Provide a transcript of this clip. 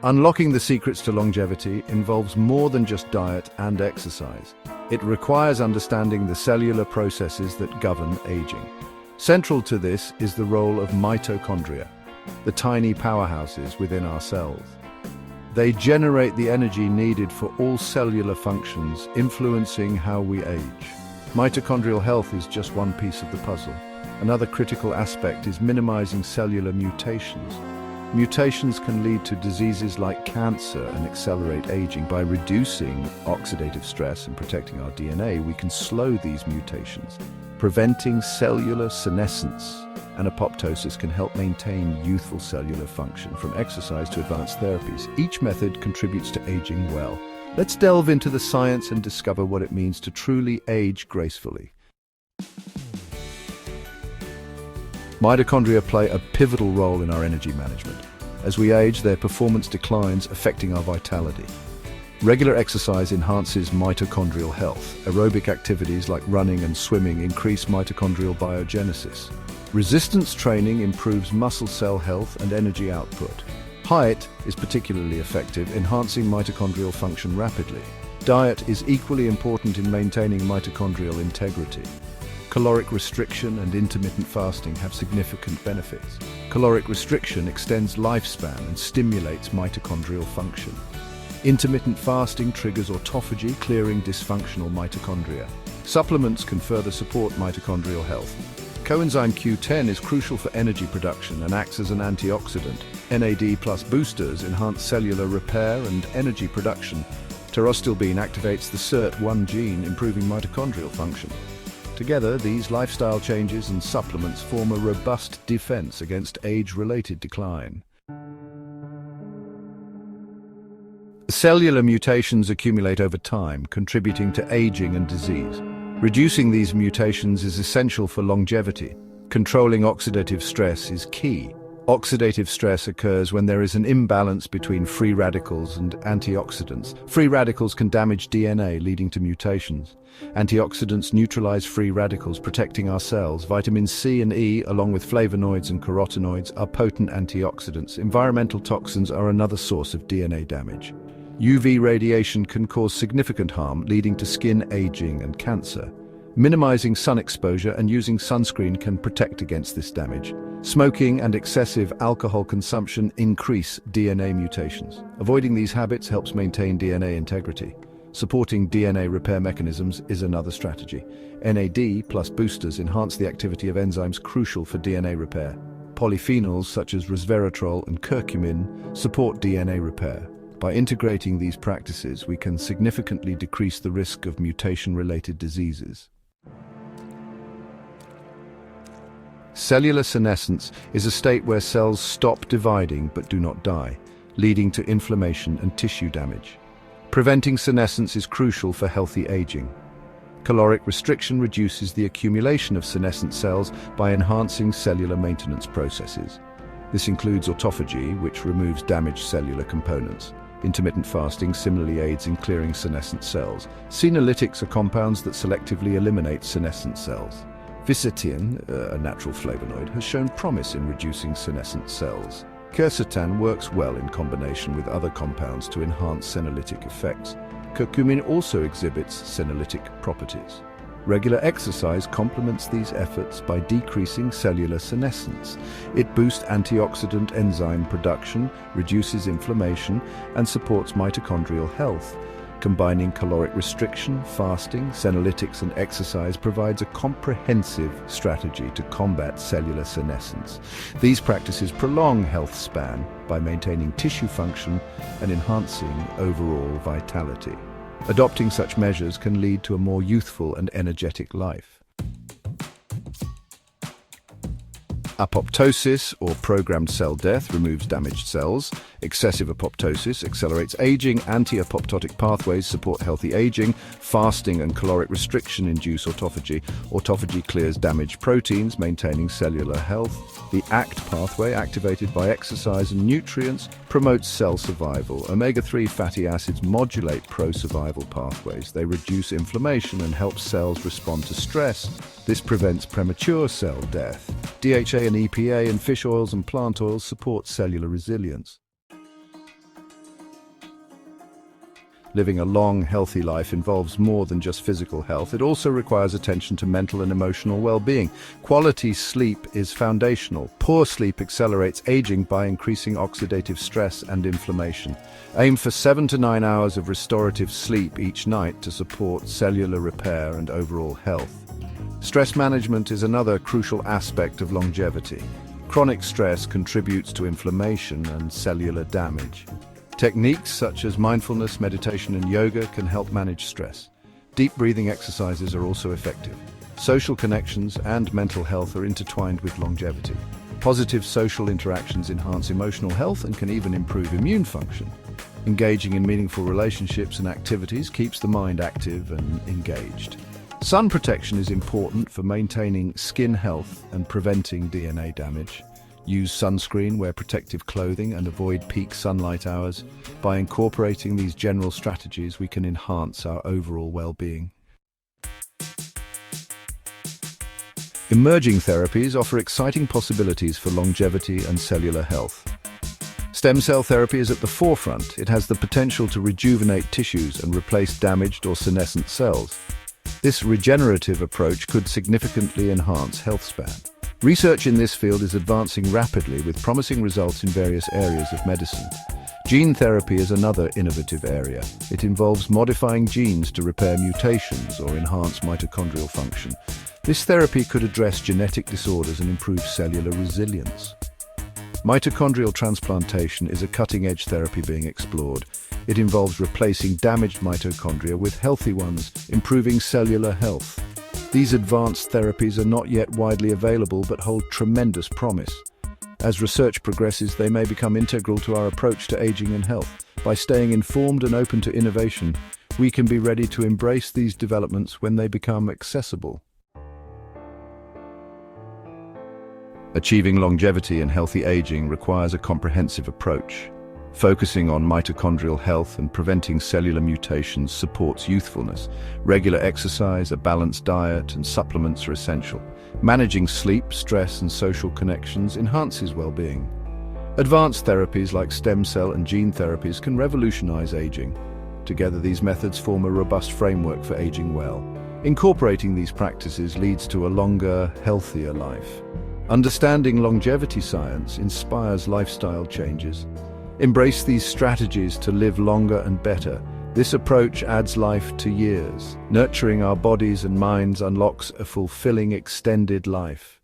Unlocking the secrets to longevity involves more than just diet and exercise. It requires understanding the cellular processes that govern aging. Central to this is the role of mitochondria, the tiny powerhouses within our cells. They generate the energy needed for all cellular functions, influencing how we age. Mitochondrial health is just one piece of the puzzle. Another critical aspect is minimizing cellular mutations. Mutations can lead to diseases like cancer and accelerate aging. By reducing oxidative stress and protecting our DNA, we can slow these mutations. Preventing cellular senescence and apoptosis can help maintain youthful cellular function, from exercise to advanced therapies. Each method contributes to aging well. Let's delve into the science and discover what it means to truly age gracefully. Mitochondria play a pivotal role in our energy management. As we age, their performance declines, affecting our vitality. Regular exercise enhances mitochondrial health. Aerobic activities like running and swimming increase mitochondrial biogenesis. Resistance training improves muscle cell health and energy output. Height is particularly effective, enhancing mitochondrial function rapidly. Diet is equally important in maintaining mitochondrial integrity. Caloric restriction and intermittent fasting have significant benefits. Caloric restriction extends lifespan and stimulates mitochondrial function. Intermittent fasting triggers autophagy, clearing dysfunctional mitochondria. Supplements can further support mitochondrial health. Coenzyme Q10 is crucial for energy production and acts as an antioxidant. NAD+ boosters enhance cellular repair and energy production. Pterostilbene activates the SIRT1 gene, improving mitochondrial function. Together, these lifestyle changes and supplements form a robust defense against age-related decline. Cellular mutations accumulate over time, contributing to aging and disease. Reducing these mutations is essential for longevity. Controlling oxidative stress is key. Oxidative stress occurs when there is an imbalance between free radicals and antioxidants. Free radicals can damage DNA, leading to mutations. Antioxidants neutralize free radicals, protecting our cells. Vitamin C and E, along with flavonoids and carotenoids, are potent antioxidants. Environmental toxins are another source of DNA damage. UV radiation can cause significant harm, leading to skin aging and cancer. Minimizing sun exposure and using sunscreen can protect against this damage. Smoking and excessive alcohol consumption increase DNA mutations. Avoiding these habits helps maintain DNA integrity. Supporting DNA repair mechanisms is another strategy. NAD+ boosters enhance the activity of enzymes crucial for DNA repair. Polyphenols such as resveratrol and curcumin support DNA repair. By integrating these practices, we can significantly decrease the risk of mutation-related diseases. Cellular senescence is a state where cells stop dividing but do not die, leading to inflammation and tissue damage. Preventing senescence is crucial for healthy aging. Caloric restriction reduces the accumulation of senescent cells by enhancing cellular maintenance processes. This includes autophagy, which removes damaged cellular components. Intermittent fasting similarly aids in clearing senescent cells. Senolytics are compounds that selectively eliminate senescent cells. Quercetin, a natural flavonoid, has shown promise in reducing senescent cells. Quercetin works well in combination with other compounds to enhance senolytic effects. Curcumin also exhibits senolytic properties. Regular exercise complements these efforts by decreasing cellular senescence. It boosts antioxidant enzyme production, reduces inflammation, and supports mitochondrial health. Combining caloric restriction, fasting, senolytics, and exercise provides a comprehensive strategy to combat cellular senescence. These practices prolong health span by maintaining tissue function and enhancing overall vitality. Adopting such measures can lead to a more youthful and energetic life. Apoptosis, or programmed cell death, removes damaged cells. Excessive apoptosis accelerates aging. Anti-apoptotic pathways support healthy aging. Fasting and caloric restriction induce autophagy. Autophagy clears damaged proteins, maintaining cellular health. The ACT pathway, activated by exercise and nutrients, promotes cell survival. Omega-3 fatty acids modulate pro-survival pathways. They reduce inflammation and help cells respond to stress. This prevents premature cell death. DHA and EPA in fish oils and plant oils support cellular resilience. Living a long, healthy life involves more than just physical health. It also requires attention to mental and emotional well-being. Quality sleep is foundational. Poor sleep accelerates aging by increasing oxidative stress and inflammation. Aim for 7 to 9 hours of restorative sleep each night to support cellular repair and overall health. Stress management is another crucial aspect of longevity. Chronic stress contributes to inflammation and cellular damage. Techniques such as mindfulness, meditation, and yoga can help manage stress. Deep breathing exercises are also effective. Social connections and mental health are intertwined with longevity. Positive social interactions enhance emotional health and can even improve immune function. Engaging in meaningful relationships and activities keeps the mind active and engaged. Sun protection is important for maintaining skin health and preventing DNA damage. Use sunscreen, wear protective clothing, and avoid peak sunlight hours. By incorporating these general strategies, we can enhance our overall well-being. Emerging therapies offer exciting possibilities for longevity and cellular health. Stem cell therapy is at the forefront. It has the potential to rejuvenate tissues and replace damaged or senescent cells. This regenerative approach could significantly enhance health span. Research in this field is advancing rapidly with promising results in various areas of medicine. Gene therapy is another innovative area. It involves modifying genes to repair mutations or enhance mitochondrial function. This therapy could address genetic disorders and improve cellular resilience. Mitochondrial transplantation is a cutting-edge therapy being explored. It involves replacing damaged mitochondria with healthy ones, improving cellular health. These advanced therapies are not yet widely available but hold tremendous promise. As research progresses, they may become integral to our approach to aging and health. By staying informed and open to innovation, we can be ready to embrace these developments when they become accessible. Achieving longevity and healthy aging requires a comprehensive approach. Focusing on mitochondrial health and preventing cellular mutations supports youthfulness. Regular exercise, a balanced diet, and supplements are essential. Managing sleep, stress, and social connections enhances well-being. Advanced therapies like stem cell and gene therapies can revolutionize aging. Together, these methods form a robust framework for aging well. Incorporating these practices leads to a longer, healthier life. Understanding longevity science inspires lifestyle changes. Embrace these strategies to live longer and better. This approach adds life to years. Nurturing our bodies and minds unlocks a fulfilling, extended life.